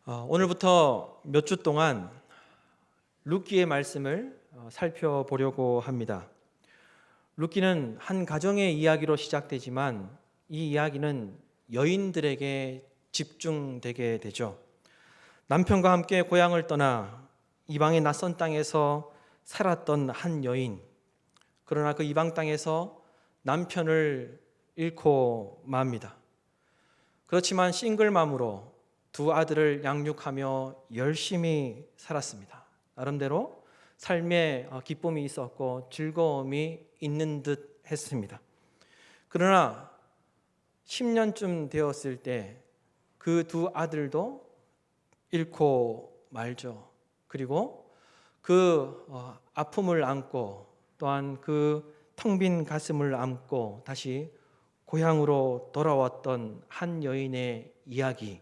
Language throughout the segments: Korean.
오늘부터 몇 주 동안 룻기의 말씀을 살펴보려고 합니다. 룻기는 한 가정의 이야기로 시작되지만 이 이야기는 여인들에게 집중되게 되죠. 남편과 함께 고향을 떠나 이방의 낯선 땅에서 살았던 한 여인, 그러나 그 이방 땅에서 남편을 잃고 맙니다. 그렇지만 싱글맘으로 두 아들을 양육하며 열심히 살았습니다. 나름대로 삶에 기쁨이 있었고 즐거움이 있는 듯 했습니다. 그러나 10년쯤 되었을 때 그 두 아들도 잃고 말죠. 그리고 그 아픔을 안고 또한 그 텅 빈 가슴을 안고 다시 고향으로 돌아왔던 한 여인의 이야기,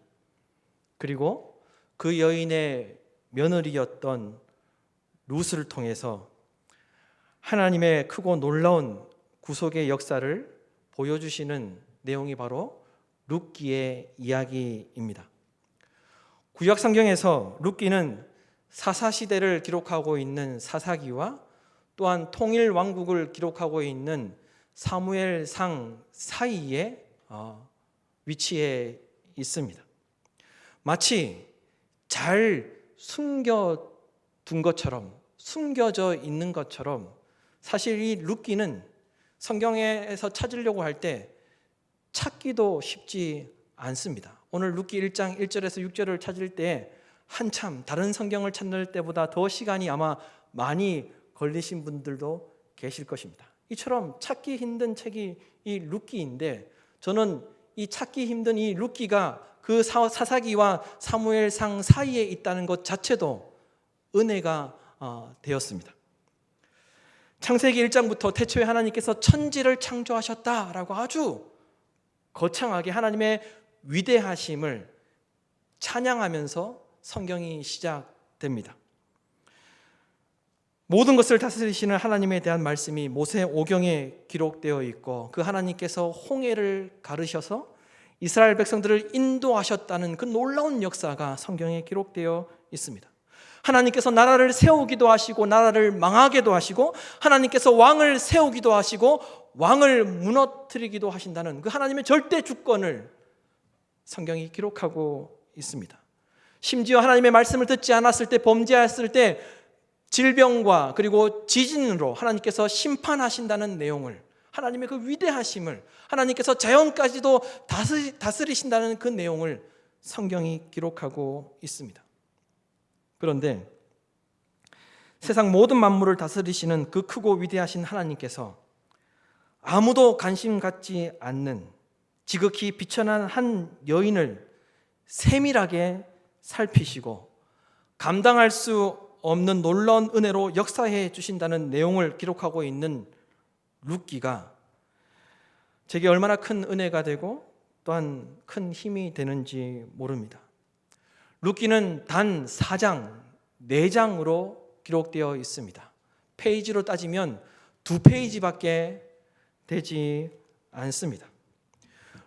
그리고 그 여인의 며느리였던 룻을 통해서 하나님의 크고 놀라운 구속의 역사를 보여주시는 내용이 바로 룻기의 이야기입니다. 구약 성경에서 룻기는 사사시대를 기록하고 있는 사사기와 또한 통일 왕국을 기록하고 있는 사무엘상 사이에 위치해 있습니다. 마치 잘 숨겨둔 것처럼, 숨겨져 있는 것처럼 사실 이 룻기는 성경에서 찾으려고 할 때 찾기도 쉽지 않습니다. 오늘 룻기 1장 1절에서 6절을 찾을 때 한참 다른 성경을 찾는 때보다 더 시간이 아마 많이 걸리신 분들도 계실 것입니다. 이처럼 찾기 힘든 책이 이 룻기인데, 저는 이 찾기 힘든 이 룻기가 그 사사기와 사무엘상 사이에 있다는 것 자체도 은혜가 되었습니다. 창세기 1장부터 태초에 하나님께서 천지를 창조하셨다라고 아주 거창하게 하나님의 위대하심을 찬양하면서 성경이 시작됩니다. 모든 것을 다스리시는 하나님에 대한 말씀이 모세오경에 기록되어 있고, 그 하나님께서 홍해를 가르셔서 이스라엘 백성들을 인도하셨다는 그 놀라운 역사가 성경에 기록되어 있습니다. 하나님께서 나라를 세우기도 하시고 나라를 망하게도 하시고, 하나님께서 왕을 세우기도 하시고 왕을 무너뜨리기도 하신다는 그 하나님의 절대 주권을 성경이 기록하고 있습니다. 심지어 하나님의 말씀을 듣지 않았을 때, 범죄했을 때 질병과 그리고 지진으로 하나님께서 심판하신다는 내용을, 하나님의 그 위대하심을, 하나님께서 자연까지도 다스리신다는 그 내용을 성경이 기록하고 있습니다. 그런데 세상 모든 만물을 다스리시는 그 크고 위대하신 하나님께서 아무도 관심 갖지 않는 지극히 비천한 한 여인을 세밀하게 살피시고 감당할 수 없는 놀라운 은혜로 역사해 주신다는 내용을 기록하고 있는 룻기가 제게 얼마나 큰 은혜가 되고 또한 큰 힘이 되는지 모릅니다. 룻기는 단 4장, 4장으로 기록되어 있습니다. 페이지로 따지면 2페이지밖에 되지 않습니다.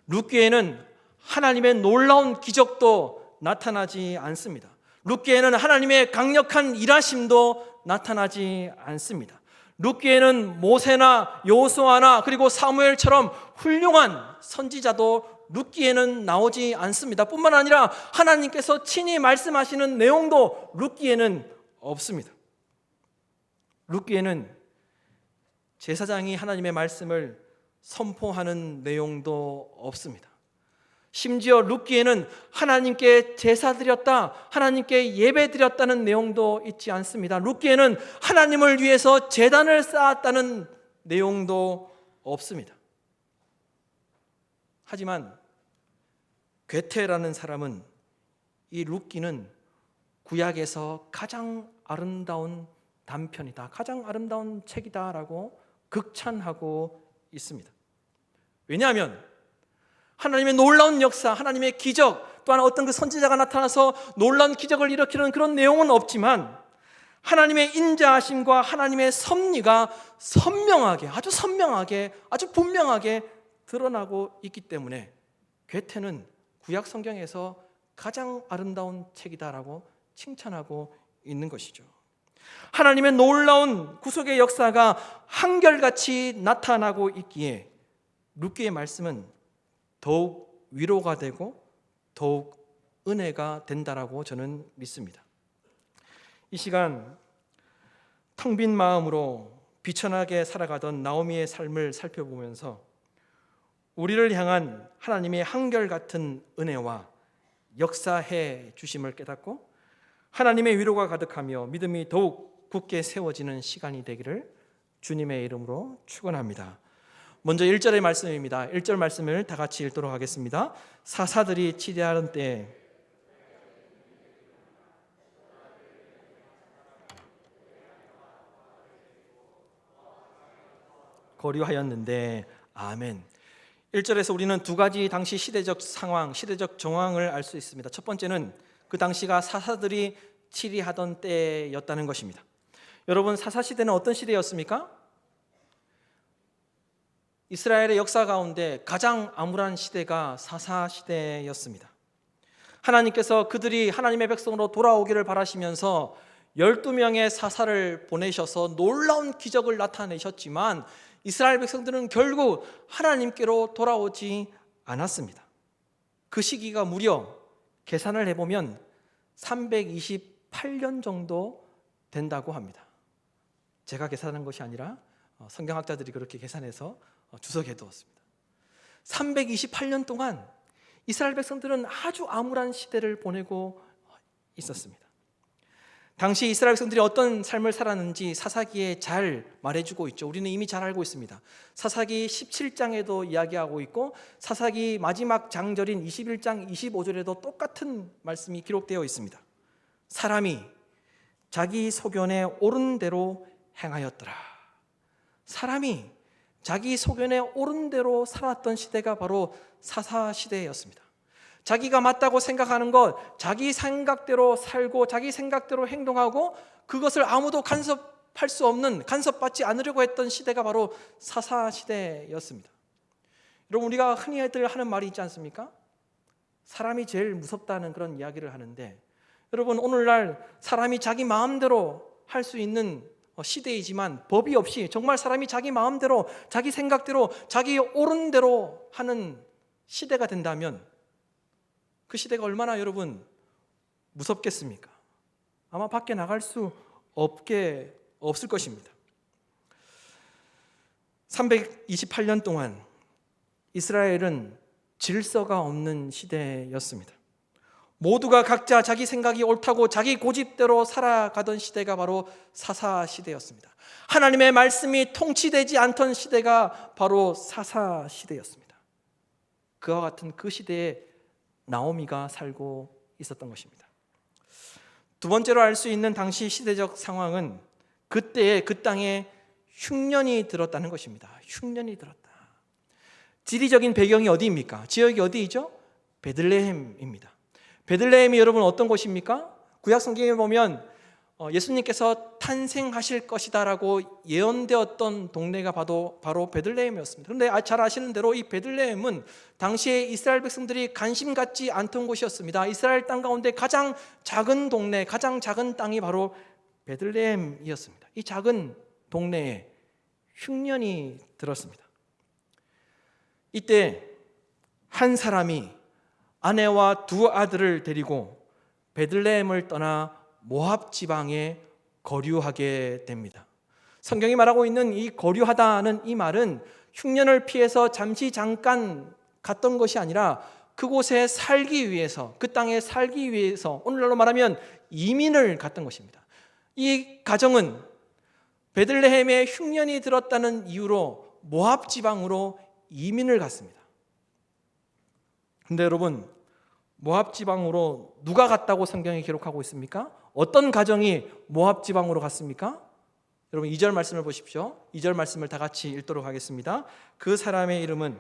룻기에는 하나님의 놀라운 기적도 나타나지 않습니다. 룻기에는 하나님의 강력한 일하심도 나타나지 않습니다. 룻기에는 모세나 여호수아나 그리고 사무엘처럼 훌륭한 선지자도 룻기에는 나오지 않습니다. 뿐만 아니라 하나님께서 친히 말씀하시는 내용도 룻기에는 없습니다. 룻기에는 제사장이 하나님의 말씀을 선포하는 내용도 없습니다. 심지어 룻기에는 하나님께 제사 드렸다, 하나님께 예배 드렸다는 내용도 있지 않습니다. 룻기에는 하나님을 위해서 제단을 쌓았다는 내용도 없습니다. 하지만 괴테라는 사람은 이 룻기는 구약에서 가장 아름다운 단편이다, 가장 아름다운 책이다라고 극찬하고 있습니다. 왜냐하면 하나님의 놀라운 역사, 하나님의 기적, 또한 어떤 그 선지자가 나타나서 놀라운 기적을 일으키는 그런 내용은 없지만 하나님의 인자하심과 하나님의 섭리가 선명하게, 아주 선명하게, 아주 분명하게 드러나고 있기 때문에 괴테는 구약 성경에서 가장 아름다운 책이다라고 칭찬하고 있는 것이죠. 하나님의 놀라운 구속의 역사가 한결같이 나타나고 있기에 룻기의 말씀은 더욱 위로가 되고 더욱 은혜가 된다라고 저는 믿습니다. 이 시간 텅 빈 마음으로 비천하게 살아가던 나오미의 삶을 살펴보면서 우리를 향한 하나님의 한결같은 은혜와 역사해 주심을 깨닫고 하나님의 위로가 가득하며 믿음이 더욱 굳게 세워지는 시간이 되기를 주님의 이름으로 축원합니다. 먼저 1절의 말씀입니다. 1절 말씀을 다 같이 읽도록 하겠습니다. 사사들이 치리하던 때에 거류하였는데. 아멘. 1절에서 우리는 두 가지 당시 시대적 상황, 시대적 정황을 알 수 있습니다. 첫 번째는 그 당시가 사사들이 치리하던 때였다는 것입니다. 여러분, 사사시대는 어떤 시대였습니까? 이스라엘의 역사 가운데 가장 암울한 시대가 사사시대였습니다. 하나님께서 그들이 하나님의 백성으로 돌아오기를 바라시면서 12명의 사사를 보내셔서 놀라운 기적을 나타내셨지만 이스라엘 백성들은 결국 하나님께로 돌아오지 않았습니다. 그 시기가 무려 계산을 해보면 328년 정도 된다고 합니다. 제가 계산한 것이 아니라 성경학자들이 그렇게 계산해서 주석해 두었습니다. 328년 동안 이스라엘 백성들은 아주 암울한 시대를 보내고 있었습니다. 당시 이스라엘 백성들이 어떤 삶을 살았는지 사사기에 잘 말해주고 있죠. 우리는 이미 잘 알고 있습니다. 사사기 17장에도 이야기하고 있고 사사기 마지막 장절인 21장 25절에도 똑같은 말씀이 기록되어 있습니다. 사람이 자기 소견에 옳은 대로 행하였더라. 사람이 자기 소견에 옳은 대로 살았던 시대가 바로 사사시대였습니다. 자기가 맞다고 생각하는 것, 자기 생각대로 살고 자기 생각대로 행동하고 그것을 아무도 간섭할 수 없는, 간섭받지 않으려고 했던 시대가 바로 사사시대였습니다. 여러분, 우리가 흔히 하는 말이 있지 않습니까? 사람이 제일 무섭다는 그런 이야기를 하는데, 여러분, 오늘날 사람이 자기 마음대로 할 수 있는 시대이지만 법이 없이 정말 사람이 자기 마음대로, 자기 생각대로, 자기 옳은 대로 하는 시대가 된다면 그 시대가 얼마나 여러분 무섭겠습니까? 아마 밖에 나갈 수 없을 것입니다. 328년 동안 이스라엘은 질서가 없는 시대였습니다. 모두가 각자 자기 생각이 옳다고 자기 고집대로 살아가던 시대가 바로 사사시대였습니다. 하나님의 말씀이 통치되지 않던 시대가 바로 사사시대였습니다. 그와 같은 그 시대에 나오미가 살고 있었던 것입니다. 두 번째로 알 수 있는 당시 시대적 상황은 그때에 그 땅에 흉년이 들었다는 것입니다. 흉년이 들었다. 지리적인 배경이 어디입니까? 지역이 어디이죠? 베들레헴입니다. 베들레헴이 여러분 어떤 곳입니까? 구약 성경에 보면 예수님께서 탄생하실 것이다라고 예언되었던 동네가 바로 베들레헴이었습니다. 그런데 잘 아시는 대로 이 베들레헴은 당시에 이스라엘 백성들이 관심 갖지 않던 곳이었습니다. 이스라엘 땅 가운데 가장 작은 동네, 가장 작은 땅이 바로 베들레헴이었습니다. 이 작은 동네에 흉년이 들었습니다. 이때 한 사람이 아내와 두 아들을 데리고 베들레헴을 떠나 모압 지방에 거류하게 됩니다. 성경이 말하고 있는 이 거류하다는 이 말은 흉년을 피해서 잠깐 갔던 것이 아니라 그곳에 살기 위해서, 그 땅에 살기 위해서, 오늘날로 말하면 이민을 갔던 것입니다. 이 가정은 베들레헴에 흉년이 들었다는 이유로 모압 지방으로 이민을 갔습니다. 그런데 여러분, 모압 지방으로 누가 갔다고 성경이 기록하고 있습니까? 어떤 가정이 모압 지방으로 갔습니까? 여러분 2절 말씀을 보십시오. 2절 말씀을 다 같이 읽도록 하겠습니다. 그 사람의 이름은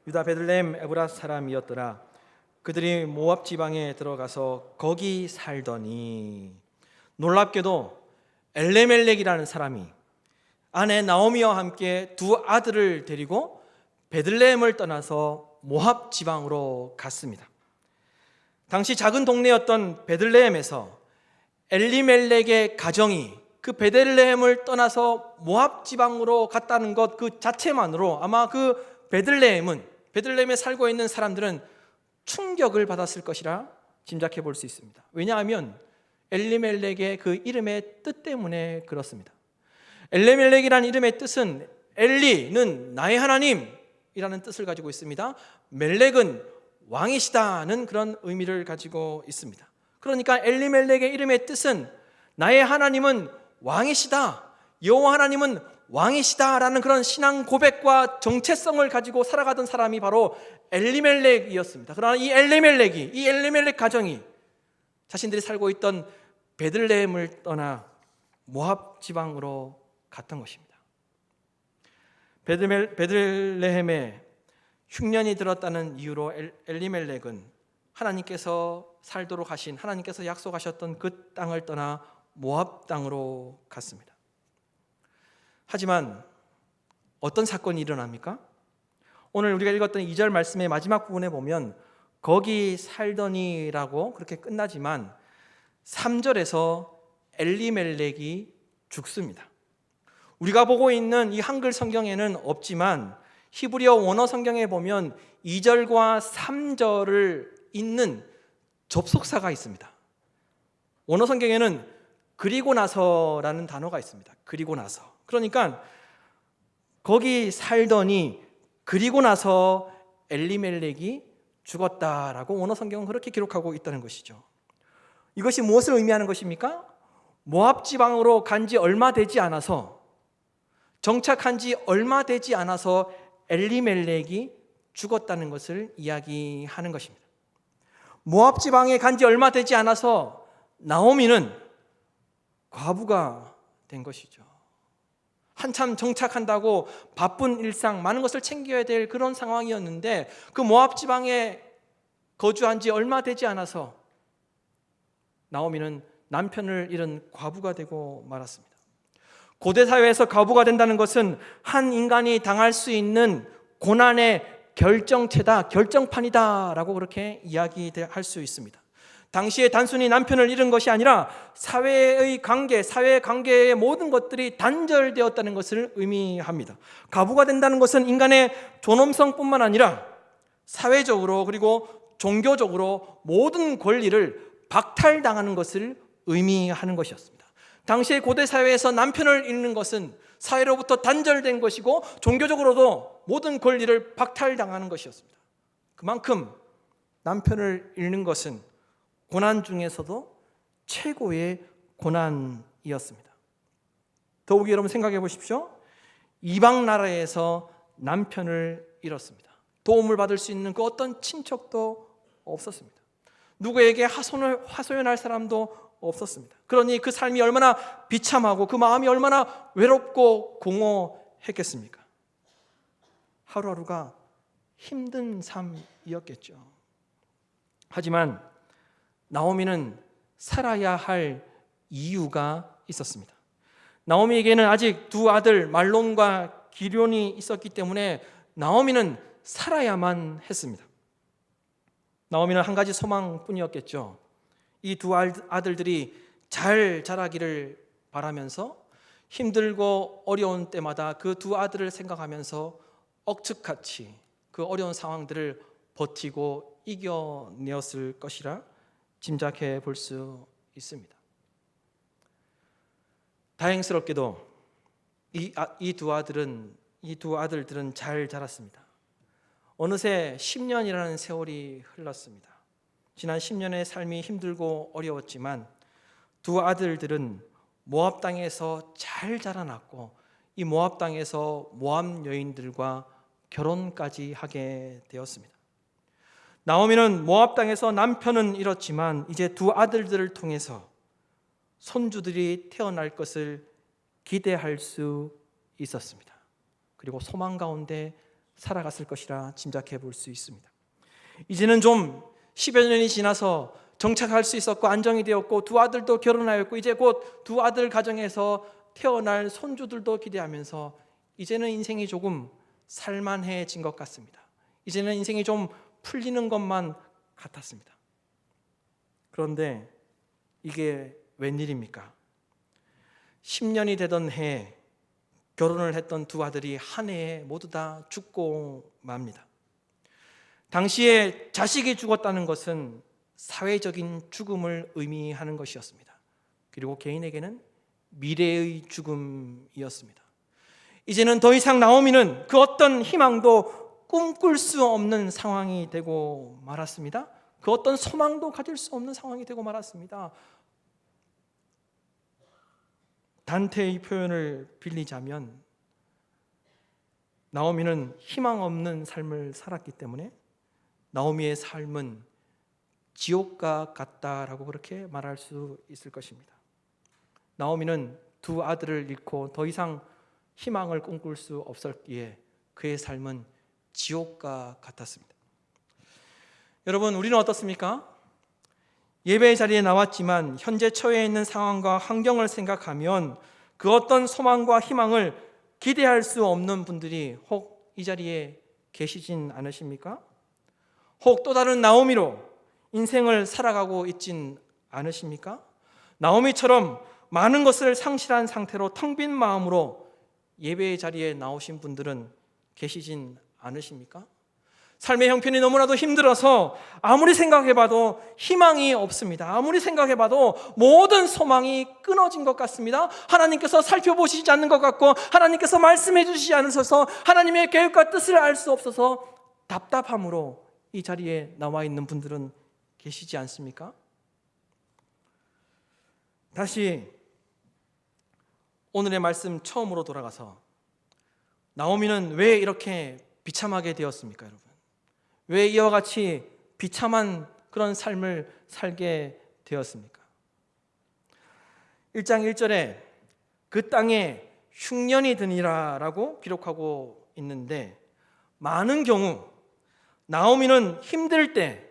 유다 베들레헴 에브라 사람이었더라. 그들이 모압 지방에 들어가서 거기 살더니 놀랍게도 엘레멜렉이라는 사람이 아내 나오미와 함께 두 아들을 데리고 베들레헴을 떠나서 모압 지방으로 갔습니다. 당시 작은 동네였던 베들레헴에서 엘리멜렉의 가정이 그 베들레헴을 떠나서 모압 지방으로 갔다는 것 그 자체만으로 아마 그 베들레헴에 살고 있는 사람들은 충격을 받았을 것이라 짐작해 볼 수 있습니다. 왜냐하면 엘리멜렉의 그 이름의 뜻 때문에 그렇습니다. 엘리멜렉이라는 이름의 뜻은 엘리는 나의 하나님이라는 뜻을 가지고 있습니다. 멜렉은 왕이시다는 그런 의미를 가지고 있습니다. 그러니까 엘리멜렉의 이름의 뜻은 나의 하나님은 왕이시다, 여호와 하나님은 왕이시다라는 그런 신앙 고백과 정체성을 가지고 살아가던 사람이 바로 엘리멜렉이었습니다. 그러나 이 엘리멜렉 가정이 자신들이 살고 있던 베들레헴을 떠나 모압 지방으로 갔던 것입니다. 베들레헴에 흉년이 들었다는 이유로 엘리멜렉은 하나님께서 살도록 하신, 하나님께서 약속하셨던 그 땅을 떠나 모압 땅으로 갔습니다. 하지만 어떤 사건이 일어납니까? 오늘 우리가 읽었던 2절 말씀의 마지막 부분에 보면 거기 살더니라고 그렇게 끝나지만 3절에서 엘리멜렉이 죽습니다. 우리가 보고 있는 이 한글 성경에는 없지만 히브리어 원어 성경에 보면 2절과 3절을 잇는 접속사가 있습니다. 원어 성경에는 그리고 나서라는 단어가 있습니다. 그리고 나서. 그러니까 거기 살더니 그리고 나서 엘리멜렉이 죽었다라고 원어 성경은 그렇게 기록하고 있다는 것이죠. 이것이 무엇을 의미하는 것입니까? 모압 지방으로 간 지 얼마 되지 않아서, 정착한 지 얼마 되지 않아서 엘리멜렉이 죽었다는 것을 이야기하는 것입니다. 모압 지방에 간 지 얼마 되지 않아서 나오미는 과부가 된 것이죠. 한참 정착한다고 바쁜 일상, 많은 것을 챙겨야 될 그런 상황이었는데 그 모압 지방에 거주한 지 얼마 되지 않아서 나오미는 남편을 잃은 과부가 되고 말았습니다. 고대 사회에서 과부가 된다는 것은 한 인간이 당할 수 있는 고난의 결정체다, 결정판이다라고 그렇게 이야기할 수 있습니다. 당시에 단순히 남편을 잃은 것이 아니라 사회의 관계의 모든 것들이 단절되었다는 것을 의미합니다. 과부가 된다는 것은 인간의 존엄성뿐만 아니라 사회적으로 그리고 종교적으로 모든 권리를 박탈당하는 것을 의미하는 것이었습니다. 당시의 고대 사회에서 남편을 잃는 것은 사회로부터 단절된 것이고 종교적으로도 모든 권리를 박탈당하는 것이었습니다. 그만큼 남편을 잃는 것은 고난 중에서도 최고의 고난이었습니다. 더욱이 여러분 생각해 보십시오. 이방 나라에서 남편을 잃었습니다. 도움을 받을 수 있는 그 어떤 친척도 없었습니다. 누구에게 하소연할 사람도 없었습니다. 그러니 그 삶이 얼마나 비참하고 그 마음이 얼마나 외롭고 공허했겠습니까? 하루하루가 힘든 삶이었겠죠. 하지만 나오미는 살아야 할 이유가 있었습니다. 나오미에게는 아직 두 아들 말론과 기럧이 있었기 때문에 나오미는 살아야만 했습니다. 나오미는 한 가지 소망뿐이었겠죠. 이 두 아들들이 잘 자라기를 바라면서 힘들고 어려운 때마다 그 두 아들을 생각하면서 억측같이 그 어려운 상황들을 버티고 이겨내었을 것이라 짐작해 볼 수 있습니다. 다행스럽게도 이 두 아들들은 잘 자랐습니다. 어느새 10년이라는 세월이 흘렀습니다. 지난 10년의 삶이 힘들고 어려웠지만 두 아들들은 모압 땅에서 잘 자라났고 이 모압 땅에서 모압 여인들과 결혼까지 하게 되었습니다. 나오미는 모압 땅에서 남편은 잃었지만 이제 두 아들들을 통해서 손주들이 태어날 것을 기대할 수 있었습니다. 그리고 소망 가운데 살아갔을 것이라 짐작해 볼 수 있습니다. 이제는 좀 10여 년이 지나서 정착할 수 있었고 안정이 되었고 두 아들도 결혼하였고 이제 곧 두 아들 가정에서 태어날 손주들도 기대하면서 이제는 인생이 조금 살만해진 것 같습니다. 이제는 인생이 좀 풀리는 것만 같았습니다. 그런데 이게 웬일입니까? 10년이 되던 해에 결혼을 했던 두 아들이 한 해에 모두 다 죽고 맙니다. 당시에 자식이 죽었다는 것은 사회적인 죽음을 의미하는 것이었습니다. 그리고 개인에게는 미래의 죽음이었습니다. 이제는 더 이상 나오미는 그 어떤 희망도 꿈꿀 수 없는 상황이 되고 말았습니다. 그 어떤 소망도 가질 수 없는 상황이 되고 말았습니다. 단테의 표현을 빌리자면 나오미는 희망 없는 삶을 살았기 때문에 나오미의 삶은 지옥과 같다라고 그렇게 말할 수 있을 것입니다. 나오미는 두 아들을 잃고 더 이상 희망을 꿈꿀 수 없었기에 그의 삶은 지옥과 같았습니다. 여러분, 우리는 어떻습니까? 예배의 자리에 나왔지만 현재 처해 있는 상황과 환경을 생각하면 그 어떤 소망과 희망을 기대할 수 없는 분들이 혹 이 자리에 계시진 않으십니까? 혹 또 다른 나오미로 인생을 살아가고 있진 않으십니까? 나오미처럼 많은 것을 상실한 상태로 텅 빈 마음으로 예배의 자리에 나오신 분들은 계시진 않으십니까? 삶의 형편이 너무나도 힘들어서 아무리 생각해봐도 희망이 없습니다. 아무리 생각해봐도 모든 소망이 끊어진 것 같습니다. 하나님께서 살펴보시지 않는 것 같고 하나님께서 말씀해 주시지 않으셔서 하나님의 계획과 뜻을 알 수 없어서 답답함으로 이 자리에 나와 있는 분들은 계시지 않습니까? 다시 오늘의 말씀 처음으로 돌아가서 나오미는 왜 이렇게 비참하게 되었습니까, 여러분? 왜 이와 같이 비참한 그런 삶을 살게 되었습니까? 1장 1절에 그 땅에 흉년이 드니라라고 기록하고 있는데 많은 경우 나오미는 힘들 때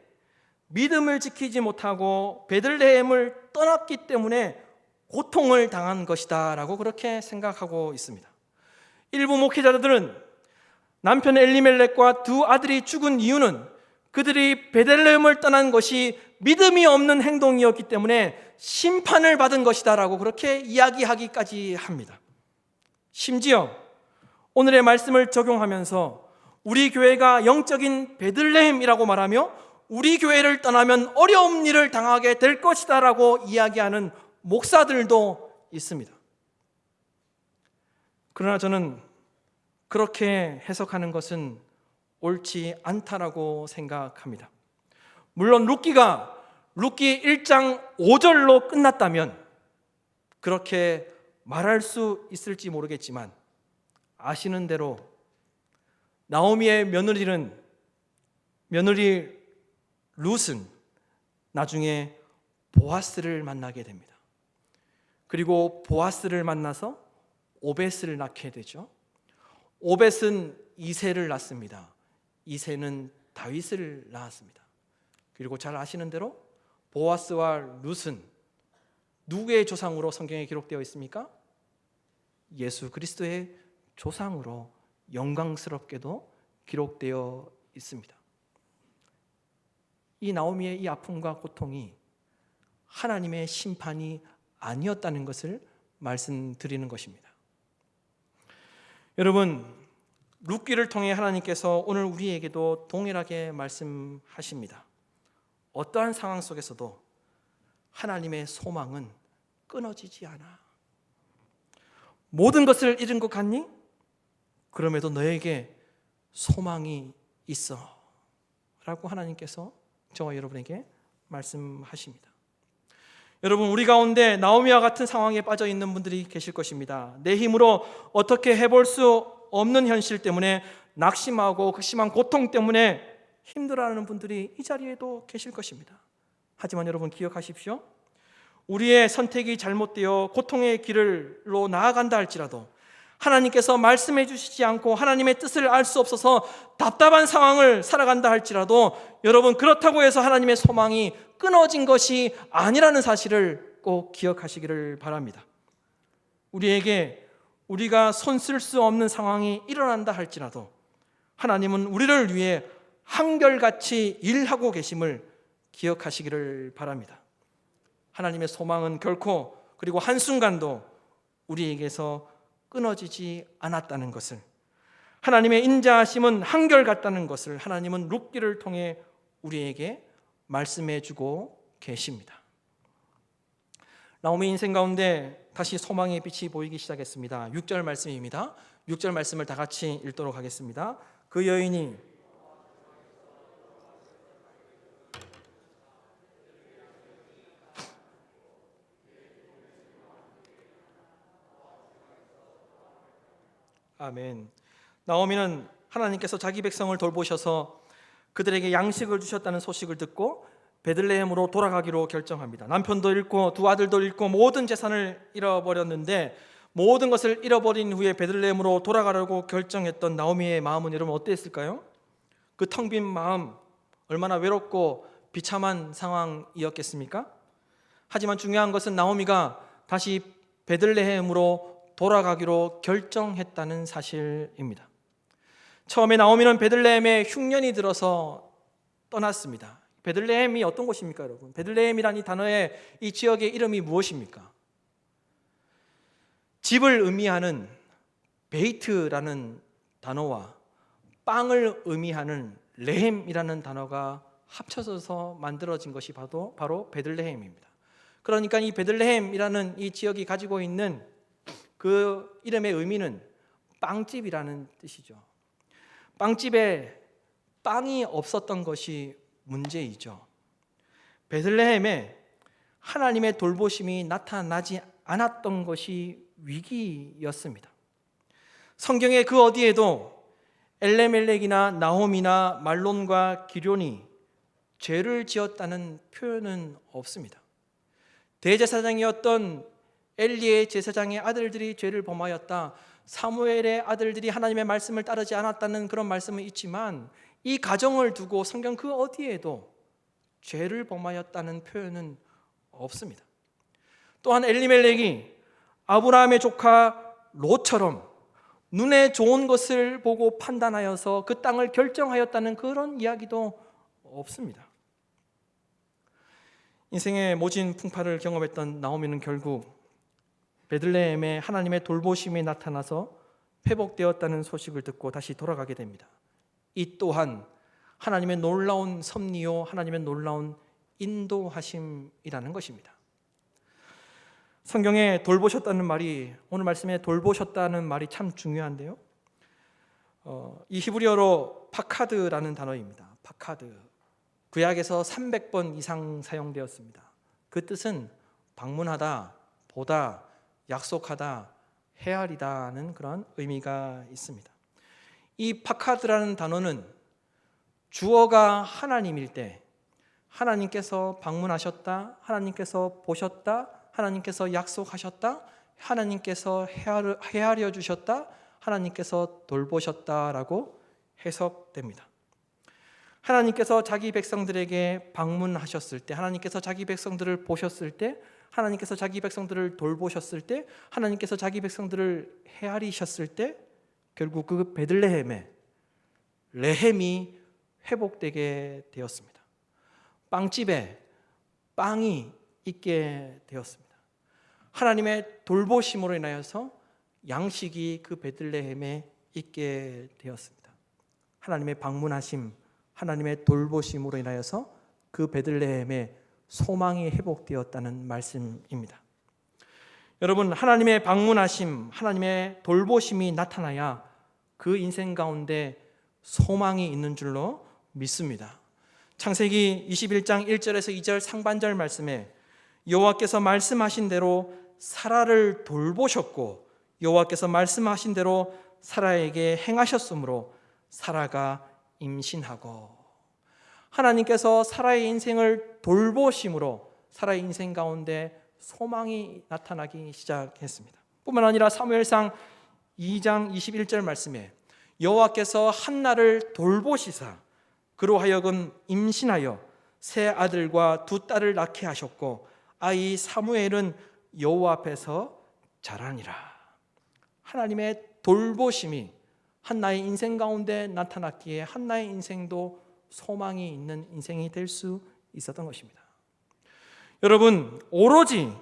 믿음을 지키지 못하고 베들레헴을 떠났기 때문에 고통을 당한 것이다 라고 그렇게 생각하고 있습니다. 일부 목회자들은 남편 엘리멜렉과 두 아들이 죽은 이유는 그들이 베들레헴을 떠난 것이 믿음이 없는 행동이었기 때문에 심판을 받은 것이다 라고 그렇게 이야기하기까지 합니다. 심지어 오늘의 말씀을 적용하면서 우리 교회가 영적인 베들레헴이라고 말하며 우리 교회를 떠나면 어려운 일을 당하게 될 것이다 라고 이야기하는 목사들도 있습니다. 그러나 저는 그렇게 해석하는 것은 옳지 않다라고 생각합니다. 물론 룻기 1장 5절로 끝났다면 그렇게 말할 수 있을지 모르겠지만 아시는 대로 나오미의 며느리 룻은 나중에 보아스를 만나게 됩니다. 그리고 보아스를 만나서 오벳을 낳게 되죠. 오벳은 이새를 낳습니다. 이새는 다윗을 낳았습니다. 그리고 잘 아시는 대로 보아스와 룻은 누구의 조상으로 성경에 기록되어 있습니까? 예수 그리스도의 조상으로 영광스럽게도 기록되어 있습니다. 이 나오미의 이 아픔과 고통이 하나님의 심판이 아니었다는 것을 말씀드리는 것입니다. 여러분, 룻기를 통해 하나님께서 오늘 우리에게도 동일하게 말씀하십니다. 어떠한 상황 속에서도 하나님의 소망은 끊어지지 않아. 모든 것을 잃은 것 같니? 그럼에도 너에게 소망이 있어 라고 하나님께서 저와 여러분에게 말씀하십니다. 여러분, 우리 가운데 나오미와 같은 상황에 빠져 있는 분들이 계실 것입니다. 내 힘으로 어떻게 해볼 수 없는 현실 때문에 낙심하고 그 심한 고통 때문에 힘들어하는 분들이 이 자리에도 계실 것입니다. 하지만 여러분 기억하십시오. 우리의 선택이 잘못되어 고통의 길로 나아간다 할지라도 하나님께서 말씀해 주시지 않고 하나님의 뜻을 알 수 없어서 답답한 상황을 살아간다 할지라도 여러분, 그렇다고 해서 하나님의 소망이 끊어진 것이 아니라는 사실을 꼭 기억하시기를 바랍니다. 우리에게 우리가 손쓸 수 없는 상황이 일어난다 할지라도 하나님은 우리를 위해 한결같이 일하고 계심을 기억하시기를 바랍니다. 하나님의 소망은 결코 그리고 한순간도 우리에게서 끊어지지 않았다는 것을, 하나님의 인자하심은 한결같다는 것을 하나님은 룻기를 통해 우리에게 말씀해 주고 계십니다. 나오미 인생 가운데 다시 소망의 빛이 보이기 시작했습니다. 6절 말씀입니다. 6절 말씀을 다 같이 읽도록 하겠습니다. 그 여인이 아멘. 나오미는 하나님께서 자기 백성을 돌보셔서 그들에게 양식을 주셨다는 소식을 듣고 베들레헴으로 돌아가기로 결정합니다. 남편도 잃고 두 아들도 잃고 모든 재산을 잃어버렸는데, 모든 것을 잃어버린 후에 베들레헴으로 돌아가려고 결정했던 나오미의 마음은 여러분 어땠을까요? 그 텅 빈 마음, 얼마나 외롭고 비참한 상황이었겠습니까? 하지만 중요한 것은 나오미가 다시 베들레헴으로 돌아가기로 결정했다는 사실입니다. 처음에 나오미는 베들레헴에 흉년이 들어서 떠났습니다. 베들레헴이 어떤 곳입니까, 여러분? 베들레헴이라는 이 단어의 이 지역의 이름이 무엇입니까? 집을 의미하는 베이트라는 단어와 빵을 의미하는 레헴이라는 단어가 합쳐져서 만들어진 것이 바로 베들레헴입니다. 그러니까 이 베들레헴이라는 이 지역이 가지고 있는 그 이름의 의미는 빵집이라는 뜻이죠. 빵집에 빵이 없었던 것이 문제이죠. 베들레헴에 하나님의 돌보심이 나타나지 않았던 것이 위기였습니다. 성경의 그 어디에도 엘레멜렉이나 나홈이나 말론과 기럝이 죄를 지었다는 표현은 없습니다. 대제사장이었던 엘리의 제사장의 아들들이 죄를 범하였다, 사무엘의 아들들이 하나님의 말씀을 따르지 않았다는 그런 말씀은 있지만, 이 가정을 두고 성경 그 어디에도 죄를 범하였다는 표현은 없습니다. 또한 엘리멜렉이 아브라함의 조카 롯처럼 눈에 좋은 것을 보고 판단하여서 그 땅을 결정하였다는 그런 이야기도 없습니다. 인생의 모진 풍파를 경험했던 나오미는 결국 베들레헴에 하나님의 돌보심이 나타나서 회복되었다는 소식을 듣고 다시 돌아가게 됩니다. 이 또한 하나님의 놀라운 섭리요, 하나님의 놀라운 인도하심이라는 것입니다. 성경에 돌보셨다는 말이, 오늘 말씀에 돌보셨다는 말이 참 중요한데요. 이 히브리어로 파카드라는 단어입니다. 파카드. 구약에서 300번 이상 사용되었습니다. 그 뜻은 방문하다, 보다, 약속하다, 헤아리다는 그런 의미가 있습니다. 이 파카드라는 단어는 주어가 하나님일 때 하나님께서 방문하셨다, 하나님께서 보셨다, 하나님께서 약속하셨다, 하나님께서 헤아려 주셨다, 하나님께서 돌보셨다라고 해석됩니다. 하나님께서 자기 백성들에게 방문하셨을 때, 하나님께서 자기 백성들을 보셨을 때, 하나님께서 자기 백성들을 돌보셨을 때, 하나님께서 자기 백성들을 헤아리셨을 때 결국 그 베들레헴에 레헴이 회복되게 되었습니다. 빵집에 빵이 있게 되었습니다. 하나님의 돌보심으로 인하여서 양식이 그 베들레헴에 있게 되었습니다. 하나님의 방문하심, 하나님의 돌보심으로 인하여서 그 베들레헴에 소망이 회복되었다는 말씀입니다. 여러분, 하나님의 방문하심, 하나님의 돌보심이 나타나야 그 인생 가운데 소망이 있는 줄로 믿습니다. 창세기 21장 1절에서 2절 상반절 말씀에 여호와께서 말씀하신 대로 사라를 돌보셨고 여호와께서 말씀하신 대로 사라에게 행하셨으므로 사라가 임신하고, 하나님께서 사라의 인생을 돌보심으로 사라의 인생 가운데 소망이 나타나기 시작했습니다. 뿐만 아니라 사무엘상 2장 21절 말씀에 여호와께서 한나를 돌보시사 그로 하여금 임신하여 세 아들과 두 딸을 낳게 하셨고 아이 사무엘은 여호와 앞에서 자라니라. 하나님의 돌보심이 한나의 인생 가운데 나타났기에 한나의 인생도 소망이 있는 인생이 될 수 있었던 것입니다. 여러분, 오로지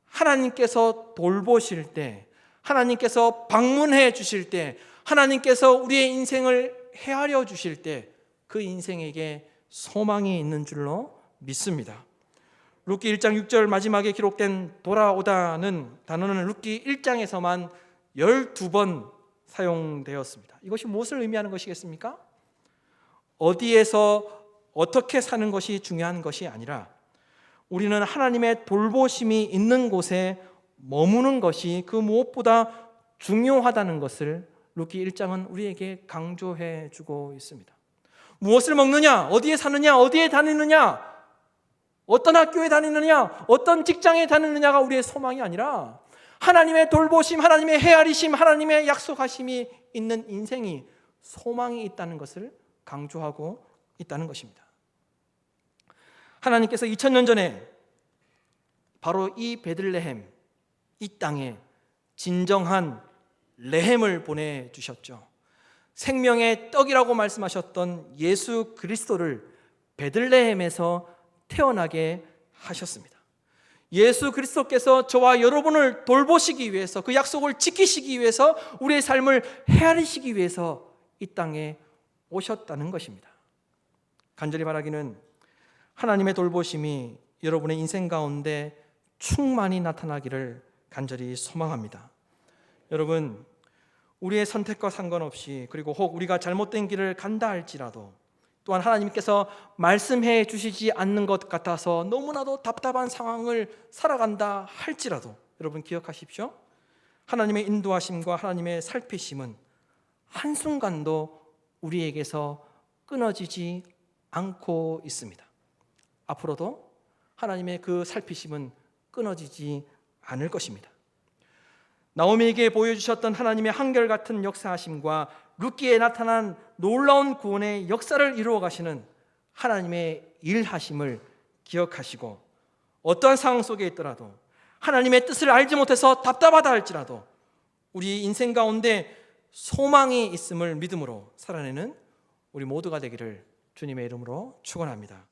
하나님께서 돌보실 때, 하나님께서 방문해 주실 때, 하나님께서 우리의 인생을 헤아려 주실 때 그 인생에게 소망이 있는 줄로 믿습니다. 룻기 1장 6절 마지막에 기록된 돌아오다는 단어는 룻기 1장에서만 12번 사용되었습니다. 이것이 무엇을 의미하는 것이겠습니까? 어디에서 어떻게 사는 것이 중요한 것이 아니라 우리는 하나님의 돌보심이 있는 곳에 머무는 것이 그 무엇보다 중요하다는 것을 룻기 1장은 우리에게 강조해 주고 있습니다. 무엇을 먹느냐, 어디에 사느냐, 어디에 다니느냐, 어떤 학교에 다니느냐, 어떤 직장에 다니느냐가 우리의 소망이 아니라 하나님의 돌보심, 하나님의 헤아리심, 하나님의 약속하심이 있는 인생이 소망이 있다는 것을 강조하고 있다는 것입니다. 하나님께서 2000년 전에 바로 이 베들레헴, 이 땅에 진정한 레헴을 보내주셨죠. 생명의 떡이라고 말씀하셨던 예수 그리스도를 베들레헴에서 태어나게 하셨습니다. 예수 그리스도께서 저와 여러분을 돌보시기 위해서, 그 약속을 지키시기 위해서, 우리의 삶을 헤아리시기 위해서 이 땅에 오셨다는 것입니다. 간절히 바라기는 하나님의 돌보심이 여러분의 인생 가운데 충만히 나타나기를 간절히 소망합니다. 여러분, 우리의 선택과 상관없이, 그리고 혹 우리가 잘못된 길을 간다 할지라도, 또한 하나님께서 말씀해 주시지 않는 것 같아서 너무나도 답답한 상황을 살아간다 할지라도 여러분 기억하십시오. 하나님의 인도하심과 하나님의 살피심은 한순간도 우리에게서 끊어지지 않고 있습니다. 앞으로도 하나님의 그 살피심은 끊어지지 않을 것입니다. 나오미에게 보여주셨던 하나님의 한결같은 역사하심과 룻기에 나타난 놀라운 구원의 역사를 이루어 가시는 하나님의 일하심을 기억하시고, 어떠한 상황 속에 있더라도 하나님의 뜻을 알지 못해서 답답하다 할지라도 우리 인생 가운데 소망이 있음을 믿음으로 살아내는 우리 모두가 되기를 주님의 이름으로 축원합니다.